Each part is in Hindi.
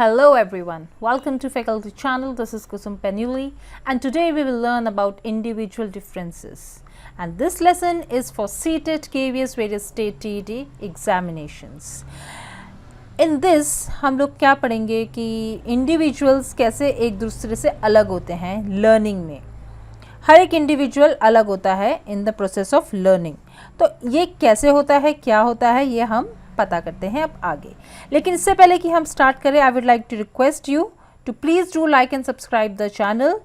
Hello everyone, welcome to Faculty Channel. This is Kusum Penuli and today we will learn about individual differences. And this lesson is for CTET, KVS, various state TET examinations. In this हम लोग क्या पढ़ेंगे कि इंडिविजुअल्स कैसे एक दूसरे से अलग होते हैं लर्निंग में. हर एक इंडिविजुअल अलग होता है in the process of learning. तो ये कैसे होता है, क्या होता है, ये हम पता करते हैं अब आगे. लेकिन इससे पहले कि हम स्टार्ट करें, I would like to request you to please do like and subscribe the channel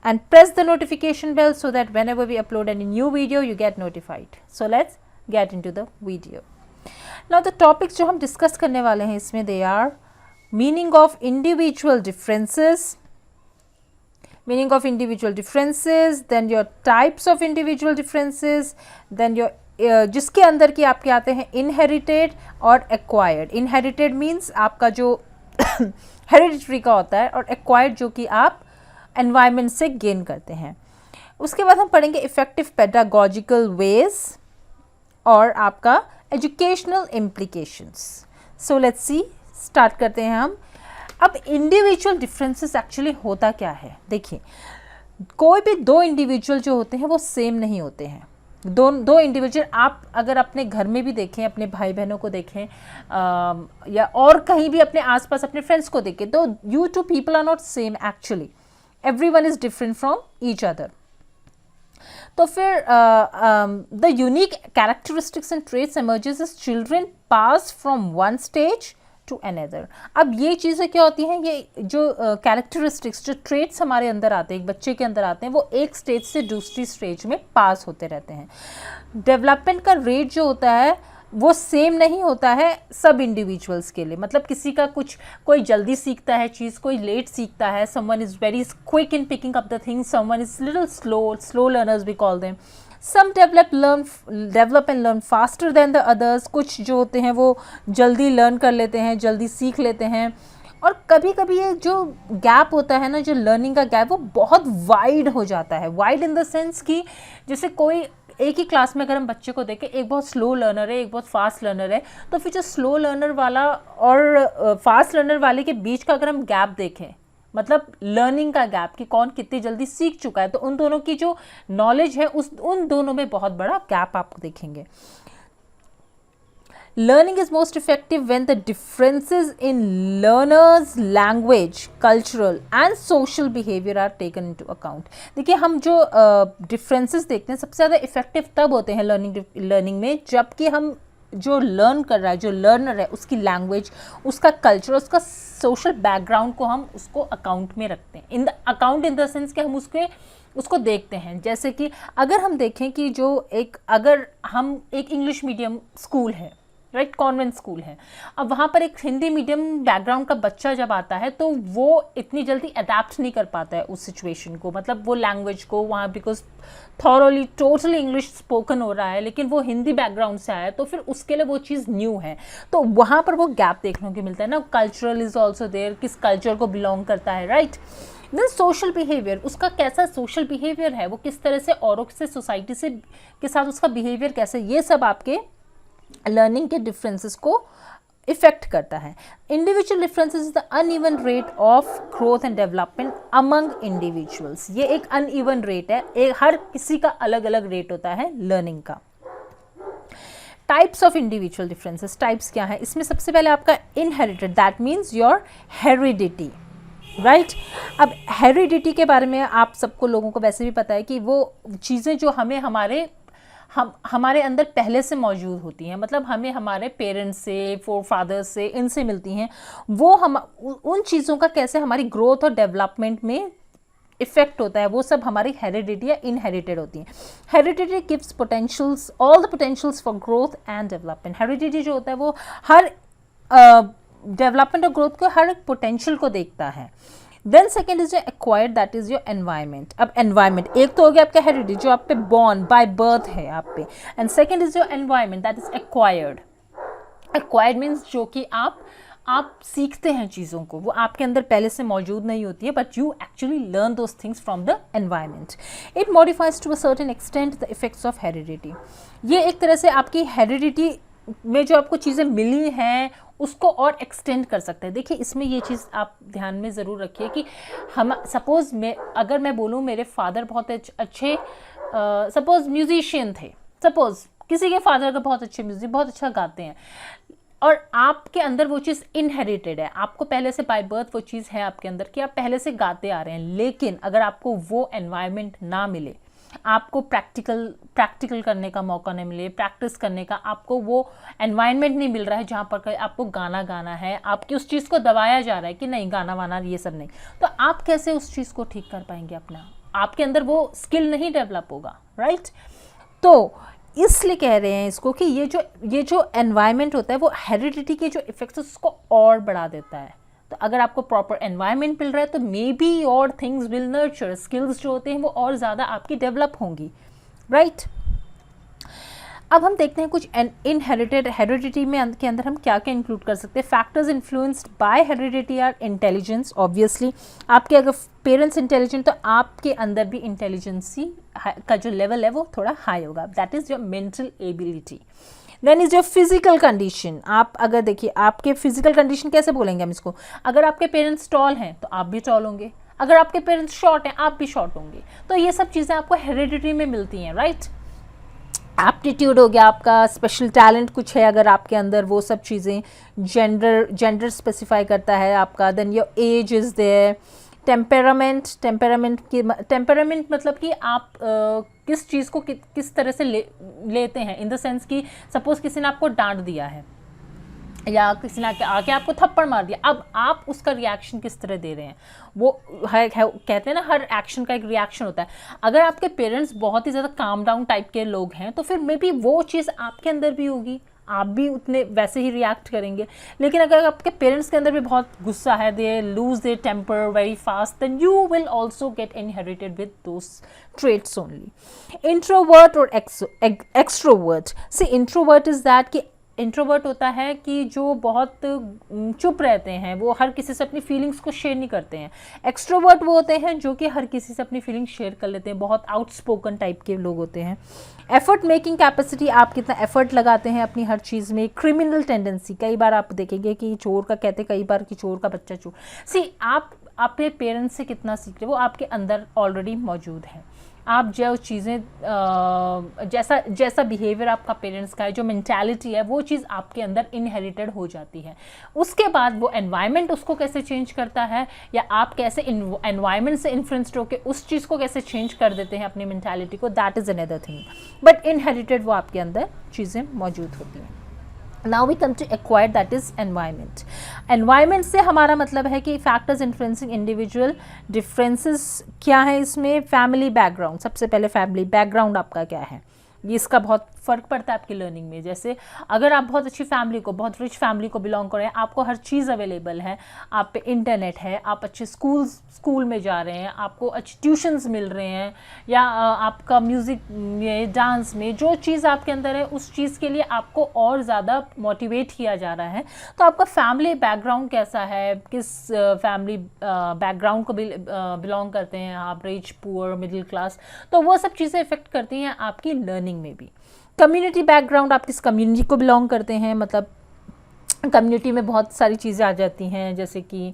and press the notification bell so that whenever we upload any new video you get notified. So let's get into the video. Now the topics जो हम discuss करने वाले हैं इसमें they are meaning of individual differences, then your types of individual differences, then your जिसके अंदर की आपके आते हैं inherited और acquired. Inherited means आपका जो hereditary का होता है और acquired जो कि आप एनवायरनमेंट से गेन करते हैं. उसके बाद हम पढ़ेंगे इफेक्टिव पेडागोजिकल वेज और आपका educational implications. So let's see, start करते हैं हम. अब इंडिविजुअल डिफरेंसेस एक्चुअली होता क्या है. देखिए, कोई भी दो इंडिविजुअल जो होते हैं वो सेम नहीं होते हैं. दो इंडिविजुअल आप अगर अपने घर में भी देखें, अपने भाई बहनों को देखें या और कहीं भी अपने आसपास अपने फ्रेंड्स को देखें, तो you two people are not same actually. Everyone is different from each other. तो फिर the unique characteristics and traits emerges as children pass from one stage to another. अब ये चीज़ें क्या होती हैं, ये जो characteristics जो traits हमारे अंदर आते हैं, एक बच्चे के अंदर आते हैं, वो एक स्टेज से दूसरी स्टेज में पास होते रहते हैं. डेवलपमेंट का रेट जो होता है वो सेम नहीं होता है सब इंडिविजुअल्स के लिए. मतलब किसी का कोई जल्दी सीखता है चीज़, कोई लेट सीखता है. Someone is very quick in picking up the things, someone is little slow learners we call them. Some develop and learn faster than the others. कुछ जो होते हैं वो जल्दी लर्न कर लेते हैं, जल्दी सीख लेते हैं. और कभी कभी ये जो गैप होता है ना, जो लर्निंग का गैप, वो बहुत वाइड हो जाता है. वाइड इन द सेंस कि जैसे कोई एक ही क्लास में अगर हम बच्चे को देखें, एक बहुत स्लो लर्नर है, एक बहुत फास्ट लर्नर है, तो फिर जो स्लो लर्नर वाला और फास्ट लर्नर वाले के बीच का अगर हम गैप देखें, मतलब लर्निंग का गैप कि कौन कितनी जल्दी सीख चुका है, तो उन दोनों की जो नॉलेज है उन दोनों में बहुत बड़ा गैप आप देखेंगे. Learning is most effective when the differences in learners' language, cultural and social behavior are taken into account. देखिए, हम जो differences देखते हैं सबसे ज़्यादा इफेक्टिव तब होते हैं लर्निंग में जबकि हम जो लर्न कर रहा है, जो लर्नर है, उसकी लैंग्वेज, उसका कल्चर, उसका सोशल बैकग्राउंड को हम उसको अकाउंट में रखते हैं. इन द सेंस कि हम उसको देखते हैं. जैसे कि अगर हम देखें कि अगर हम एक इंग्लिश मीडियम स्कूल है, राइट, कॉन्वेंट स्कूल है, अब वहाँ पर एक हिंदी मीडियम बैकग्राउंड का बच्चा जब आता है तो वो इतनी जल्दी अडेप्ट नहीं कर पाता है उस सिचुएशन को, मतलब वो लैंग्वेज को वहाँ, because thoroughly totally English spoken हो रहा है, लेकिन वो हिंदी बैकग्राउंड से आया है, तो फिर उसके लिए वो चीज़ न्यू है. तो वहाँ पर वो गैप देखने को मिलता है ना. कल्चरल इज ऑल्सो देयर, किस कल्चर को बिलोंग करता है, राइट. देन सोशल बिहेवियर, उसका कैसा सोशल बिहेवियर है, वो किस तरह से औरों से, सोसाइटी से के साथ उसका बिहेवियर कैसे, ये सब आपके लर्निंग के डिफरेंसेस को इफेक्ट करता है. Individual differences is the uneven rate of growth and development among individuals. ये एक अनइवन रेट है, हर किसी का अलग अलग रेट होता है लर्निंग का. Types of individual differences, types क्या है इसमें. सबसे पहले आपका inherited, that means your heredity, right. अब हेरिडिटी के बारे में आप सबको लोगों को वैसे भी पता है कि वो चीज़ें जो हमें हमारे अंदर पहले से मौजूद होती हैं, मतलब हमें हमारे पेरेंट्स से, फोरफादर्स से, इनसे मिलती हैं, वो हम उन चीज़ों का कैसे हमारी ग्रोथ और डेवलपमेंट में इफेक्ट होता है, वो सब हमारी हेरिडिटी या इनहेरिटेड होती हैं. Heredity gives potentials, all the potentials for growth and development. Heredity जो होता है वो हर डेवलपमेंट और ग्रोथ को, हर पोटेंशियल को देखता है. Then second is your acquired, that is your environment. अब एनवायरमेंट एक तो हो गया आपका हेरिडिटी जो आप पे बॉर्न बाय बर्थ है आप पे, and second is your environment, that is acquired. Acquired means जो कि आप सीखते हैं चीज़ों को, वो आपके अंदर पहले से मौजूद नहीं होती है, but you actually learn those things from the environment. It modifies to a certain extent the effects of heredity. ये एक तरह से आपकी हेरिडिटी में जो आपको चीज़ें मिली हैं उसको और एक्सटेंड कर सकते हैं। देखिए इसमें ये चीज़ आप ध्यान में ज़रूर रखिए कि हम सपोज़ अगर मैं बोलूँ मेरे फादर बहुत अच्छे सपोज़ म्यूजिशियन थे, सपोज़ किसी के फादर का बहुत अच्छे म्यूज़िक, बहुत अच्छा गाते हैं, और आपके अंदर वो चीज़ इनहेरिटेड है, आपको पहले से बाय बर्थ वो चीज़ है आपके अंदर कि आप पहले से गाते आ रहे हैं, लेकिन अगर आपको वो एनवायरनमेंट ना मिले, आपको प्रैक्टिकल करने का मौका नहीं मिले, प्रैक्टिस करने का आपको वो एनवायरनमेंट नहीं मिल रहा है जहाँ पर आपको गाना है, आपकी उस चीज़ को दबाया जा रहा है कि नहीं गाना वाना ये सब नहीं, तो आप कैसे उस चीज़ को ठीक कर पाएंगे अपना? आपके अंदर वो स्किल नहीं डेवलप होगा, राइट? तो इसलिए कह रहे हैं इसको कि ये जो एनवायरनमेंट होता है वो हेरिडिटी के जो इफेक्ट्स उसको और बढ़ा देता है। तो अगर आपको प्रॉपर एनवायरनमेंट मिल रहा है तो मे बी और थिंग्स विल नर्चर, स्किल्स जो होते हैं वो और ज़्यादा आपकी डेवलप होंगी, राइट? अब हम देखते हैं कुछ इनहेरिटेड हेरिडिटी में के अंदर हम क्या क्या इंक्लूड कर सकते हैं। Factors influenced by heredity are intelligence, obviously आपके अगर पेरेंट्स इंटेलिजेंट तो आपके अंदर भी इंटेलिजेंसी का जो लेवल है वो थोड़ा हाई होगा, that is your mental ability. Then is your physical condition, आप अगर देखिए आपके फिजिकल कंडीशन कैसे बोलेंगे हम इसको, अगर आपके पेरेंट्स टॉल हैं तो आप भी टॉल होंगे, अगर आपके पेरेंट्स शॉर्ट हैं आप भी शॉर्ट होंगे, तो ये सब चीज़ें आपको हेरिडिटी में मिलती हैं, राइट? एप्टीट्यूड हो गया आपका, स्पेशल टैलेंट कुछ है अगर आपके अंदर, वो सब चीज़ें, जेंडर स्पेसिफाई करता है आपका। Then your age is there, temperament मतलब कि आप किस चीज़ को किस तरह से लेते हैं, इन द सेंस कि सपोज किसी ने आपको डांट दिया है या किसी ने आके आपको थप्पड़ मार दिया, अब आप उसका रिएक्शन किस तरह दे रहे हैं, वो है कहते हैं ना हर एक्शन का एक रिएक्शन होता है। अगर आपके पेरेंट्स बहुत ही ज़्यादा काम डाउन टाइप के लोग हैं तो फिर मे बी वो चीज़ आपके अंदर भी होगी, आप भी उतने वैसे ही रिएक्ट करेंगे। लेकिन अगर आपके पेरेंट्स के अंदर भी बहुत गुस्सा है, they lose their temper very fast, then you will also get inherited with those traits only. Introvert और extrovert, see introvert is that कि इंट्रोवर्ट होता है कि जो बहुत चुप रहते हैं, वो हर किसी से अपनी फीलिंग्स को शेयर नहीं करते हैं। एक्सट्रोवर्ट वो होते हैं जो कि हर किसी से अपनी फीलिंग्स शेयर कर लेते हैं, बहुत आउटस्पोकन टाइप के लोग होते हैं। एफर्ट मेकिंग कैपेसिटी, आप कितना एफर्ट लगाते हैं अपनी हर चीज़ में। क्रिमिनल टेंडेंसी, कई बार आप देखेंगे कि चोर का कहते कई बार कि चोर का बच्चा चोर, सी आप अपने पेरेंट्स से कितना सीख रहे, वो आपके अंदर ऑलरेडी मौजूद है। आप जो चीज़ें जैसा बिहेवियर आपका पेरेंट्स का है, जो मेंटालिटी है, वो चीज़ आपके अंदर इनहेरिटेड हो जाती है। उसके बाद वो एनवायरनमेंट उसको कैसे चेंज करता है, या आप कैसे एनवायरनमेंट से इन्फ्लुएंस्ड होकर उस चीज़ को कैसे चेंज कर देते हैं अपनी मेंटालिटी को, that is another thing, but inherited वो आपके अंदर चीज़ें मौजूद होती हैं। Now we come to acquired, that is environment. Environment से हमारा मतलब है कि factors influencing individual differences क्या है इसमें। फैमिली बैकग्राउंड, सबसे पहले फैमिली बैकग्राउंड आपका क्या है, ये इसका बहुत फ़र्क पड़ता है आपकी लर्निंग में। जैसे अगर आप बहुत अच्छी फैमिली को, बहुत रिच फैमिली को बिलोंग कर रहे हैं, आपको हर चीज़ अवेलेबल है, आप पे इंटरनेट है, आप अच्छे स्कूल में जा रहे हैं, आपको अच्छे ट्यूशन्स मिल रहे हैं, या आपका म्यूज़िक में, डांस में जो चीज़ आपके अंदर है उस चीज़ के लिए आपको और ज़्यादा मोटिवेट किया जा रहा है, तो आपका फैमिली बैकग्राउंड कैसा है, किस फैमिली बैकग्राउंड को बिलोंग करते हैं आप, रिच, पुअर, मिडिल क्लास, तो वो सब चीज़ें इफ़ेक्ट करती हैं आपकी लर्निंग में भी। कम्युनिटी बैकग्राउंड, आप किस कम्युनिटी को बिलोंग करते हैं, मतलब कम्युनिटी में बहुत सारी चीज़ें आ जाती हैं, जैसे कि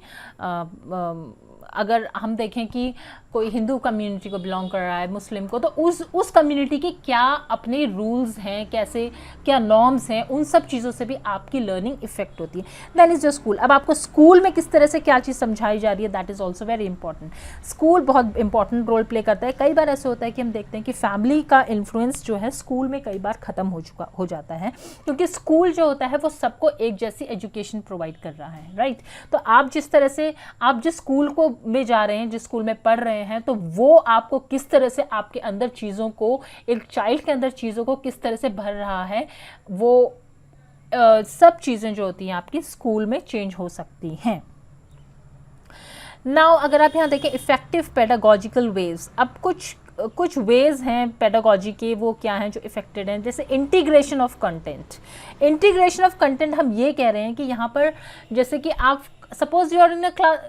अगर हम देखें कि कोई हिंदू कम्युनिटी को बिलोंग कर रहा है, मुस्लिम को, तो उस कम्युनिटी के क्या अपने रूल्स हैं, कैसे क्या नॉर्म्स हैं, उन सब चीज़ों से भी आपकी लर्निंग इफेक्ट होती है। दैन इज़ योर स्कूल, अब आपको स्कूल में किस तरह से क्या चीज़ समझाई जा रही है, that is also very important. School बहुत इंपॉर्टेंट रोल प्ले करता है। कई बार ऐसे होता है कि हम देखते हैं कि फैमिली का इन्फ्लुएंस जो है स्कूल में कई बार ख़त्म हो जाता है, क्योंकि स्कूल जो होता है वो सबको एक जैसी एजुकेशन प्रोवाइड कर रहा है, राइट? तो आप जिस तरह से आप जिस स्कूल को में जा रहे हैं, जिस स्कूल में पढ़ रहे हैं, तो वो आपको किस तरह से आपके अंदर चीज़ों को, एक चाइल्ड के अंदर चीज़ों को किस तरह से भर रहा है, वो सब चीज़ें जो होती हैं आपकी स्कूल में चेंज हो सकती हैं। नाउ अगर आप यहाँ देखें इफ़ेक्टिव पेडागॉजिकल वेज, अब कुछ वेज हैं पेडागॉजी के, वो क्या हैं जो इफेक्टेड हैं, जैसे integration of content. Integration of content हम ये कह रहे हैं कि यहाँ पर जैसे कि आप suppose you are in a class,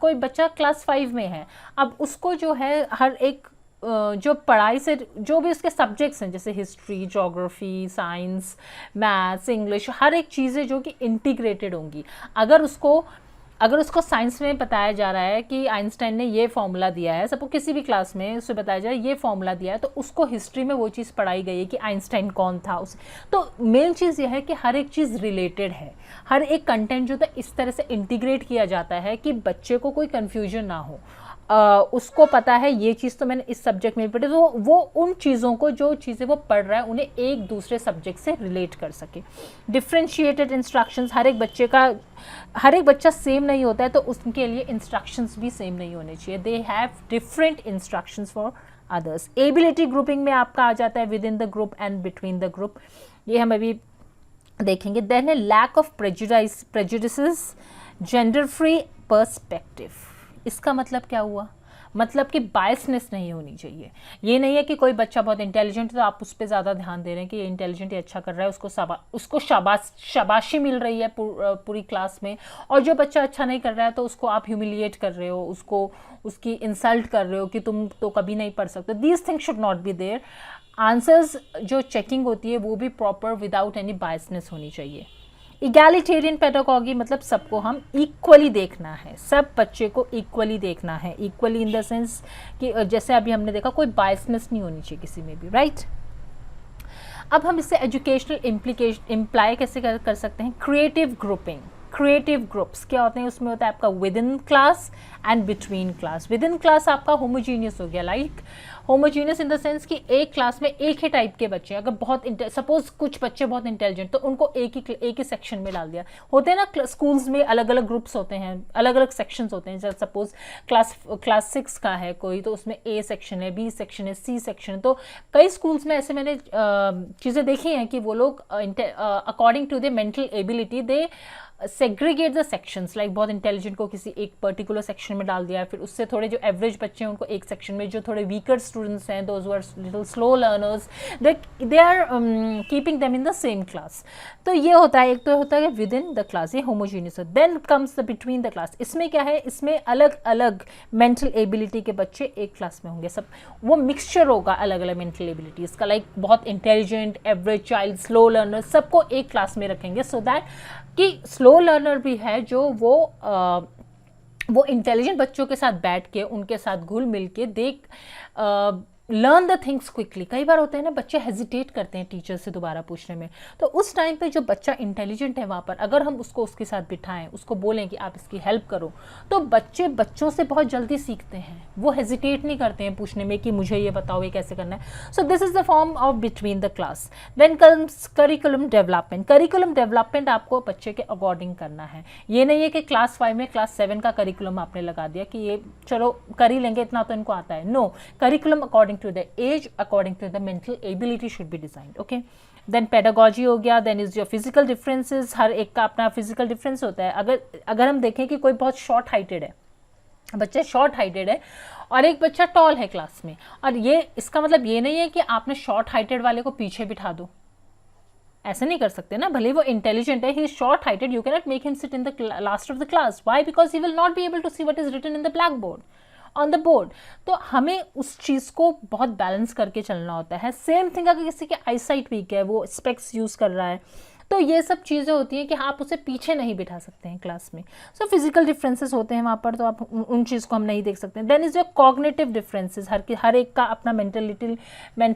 कोई बच्चा क्लास 5 में है, अब उसको जो है हर एक जो पढ़ाई से जो भी उसके सब्जेक्ट्स हैं जैसे history, geography, science, maths, English, हर एक चीज़ें जो कि इंटीग्रेटेड होंगी। अगर उसको साइंस में बताया जा रहा है कि आइंस्टाइन ने ये फॉर्मूला दिया है, सबको किसी भी क्लास में उसे बताया जाए ये फॉर्मूला दिया है, तो उसको हिस्ट्री में वो चीज़ पढ़ाई गई है कि आइंस्टाइन कौन था उस। तो मेन चीज़ ये है कि हर एक चीज़ रिलेटेड है, हर एक कंटेंट जो था इस तरह से इंटीग्रेट किया जाता है कि बच्चे को कोई कन्फ्यूजन ना हो। उसको पता है ये चीज़ तो मैंने इस सब्जेक्ट में पढ़ी, तो वो उन चीज़ों को, जो चीज़ें वो पढ़ रहा है उन्हें एक दूसरे सब्जेक्ट से रिलेट कर सके। डिफ्रेंशिएटेड इंस्ट्रक्शंस, हर एक बच्चा सेम नहीं होता है, तो उसके लिए इंस्ट्रक्शंस भी सेम नहीं होने चाहिए। They have different instructions for others. Ability grouping में आपका आ जाता है within the group and between the group, ये हम अभी देखेंगे। देन है lack of prejudices, gender free perspective. इसका मतलब क्या हुआ? मतलब कि बायसनेस नहीं होनी चाहिए। ये नहीं है कि कोई बच्चा बहुत इंटेलिजेंट है तो आप उस पर ज़्यादा ध्यान दे रहे हैं कि ये इंटेलिजेंट, ये अच्छा कर रहा है, उसको शाबाशी मिल रही है पूरी क्लास में, और जो बच्चा अच्छा नहीं कर रहा है तो उसको आप ह्यूमिलिएट कर रहे हो, उसकी इंसल्ट कर रहे हो कि तुम तो कभी नहीं पढ़ सकते। These things should not be there. Answers जो चेकिंग होती है वो भी प्रॉपर विदाउट एनी बायसनेस होनी चाहिए। इगैलिटेरियन पेडागॉजी मतलब सबको हम इक्वली देखना है, सब बच्चे को इक्वली देखना है। इक्वली इन द सेंस कि जैसे अभी हमने देखा कोई बायसनेस नहीं होनी चाहिए किसी में भी, राइट। अब हम इससे एजुकेशनल इम्प्लाई कैसे कर सकते हैं? Creative grouping. क्रिएटिव ग्रुप्स क्या होते हैं? उसमें होता है आपका with in class and between class. With in class आपका होमोजीनियस हो गया, like homogeneous in the sense कि एक क्लास में एक ही टाइप के बच्चे, अगर बहुत सपोज कुछ बच्चे बहुत इंटेलिजेंट, तो उनको एक ही सेक्शन में डाल दिया। होते हैं ना स्कूल्स में अलग अलग ग्रुप्स होते हैं, अलग अलग सेक्शंस होते हैं। जैसे सपोज क्लास 6 का है कोई, तो उसमें ए सेक्शन है, बी सेक्शन है, सी सेक्शन। तो कई स्कूल्स में ऐसे मैंने चीज़ें देखी हैं कि वो लोग according to the mental ability they segregate the sections, like बहुत इंटेलिजेंट को किसी एक पर्टिकुलर सेक्शन में डाल दिया, फिर उससे थोड़े जो एवरेज बच्चे हैं उनको एक सेक्शन में, जो थोड़े वीकर स्टूडेंट्स हैं, those who are little slow learners, they are keeping them in the same class. तो ये होता है, एक तो होता है विद इन द क्लास, ये homogeneous. Then comes the between the class. इसमें क्या है? इसमें अलग अलग मेंटल एबिलिटी के बच्चे एक क्लास में होंगे, सब वो मिक्सचर होगा अलग अलग मेंटल एबिलिटीज़ का, लाइक बहुत intelligent, average child, slow learner, सबको एक क्लास में रखेंगे, सो दैट कि स्लो लर्नर भी है जो वो इंटेलिजेंट बच्चों के साथ बैठ के उनके साथ घुल मिल के देख लर्न द थिंग्स क्विकली। कई बार होते हैं ना बच्चे हेजिटेट करते हैं टीचर से दोबारा पूछने में, तो उस टाइम पे जो बच्चा इंटेलिजेंट है वहाँ पर अगर हम उसको उसके साथ बिठाएं, उसको बोलें कि आप इसकी हेल्प करो, तो बच्चे बच्चों से बहुत जल्दी सीखते हैं, वो हेजिटेट नहीं करते हैं पूछने में कि मुझे ये बताओ ये कैसे करना है। So this is the form of between the class. Then comes curriculum development. Curriculum development आपको बच्चे के अकॉर्डिंग करना है। ये नहीं है कि क्लास 5 में क्लास 7 का करिकुलम आपने लगा दिया कि ये चलो कर ही लेंगे, इतना तो इनको आता है। No, curriculum according to the age, according to the mental ability should be designed. Okay, then pedagogy हो गया। then is your physical differences, हर एक का अपना physical difference होता है। अगर हम देखें कि कोई बहुत शॉर्ट हाइटेड है, बच्चा शॉर्ट हाइटेड है और एक बच्चा टॉल है क्लास में, और ये इसका मतलब ये नहीं है कि आपने शॉर्ट हाइटेड वाले को पीछे बिठा दो, ऐसे नहीं कर सकते ना। भले वो इंटेलिजेंट है, he is short heighted, you can not make him sit in the last of the class. Why? Because he will not be able to see what is written in the black board on the board. तो हमें उस चीज़ को बहुत बैलेंस करके चलना होता है। सेम थिंग अगर किसी की आईसाइट वीक है, वो स्पेक्स यूज़ कर रहा है, तो ये सब चीज़ें होती हैं कि आप उसे पीछे नहीं बिठा सकते हैं क्लास में। सो फिजिकल डिफरेंसेस होते हैं वहाँ पर, तो आप उन चीज़ को हम नहीं देख सकते हैं। Then is your cognitive differences, हर एक का अपना मेंटल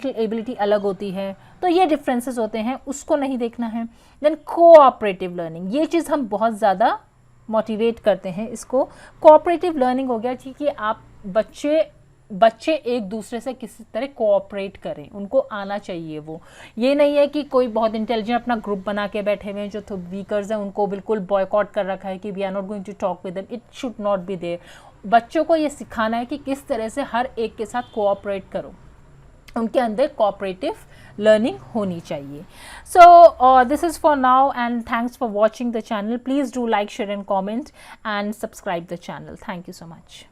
एबिलिटी अलग होती है, तो ये डिफरेंसेस होते हैं, उसको नहीं देखना है। देन कोऑपरेटिव लर्निंग, ये चीज़ हम बहुत ज़्यादा मोटिवेट करते हैं इसको। कोऑपरेटिव लर्निंग हो गया कि आप बच्चे एक दूसरे से किसी तरह कोऑपरेट करें, उनको आना चाहिए वो। ये नहीं है कि कोई बहुत इंटेलिजेंट अपना ग्रुप बना के बैठे हुए हैं, जो तो वीकर्स हैं उनको बिल्कुल बॉयकॉट कर रखा है कि we are not going to talk with them. It should not be there. बच्चों को ये सिखाना है कि किस तरह से हर एक के साथ कोऑपरेट करो, उनके अंदर कोऑपरेटिव लर्निंग होनी चाहिए। So this is for now and thanks for watching the channel. Please do like, share and comment and subscribe the channel. Thank you so much.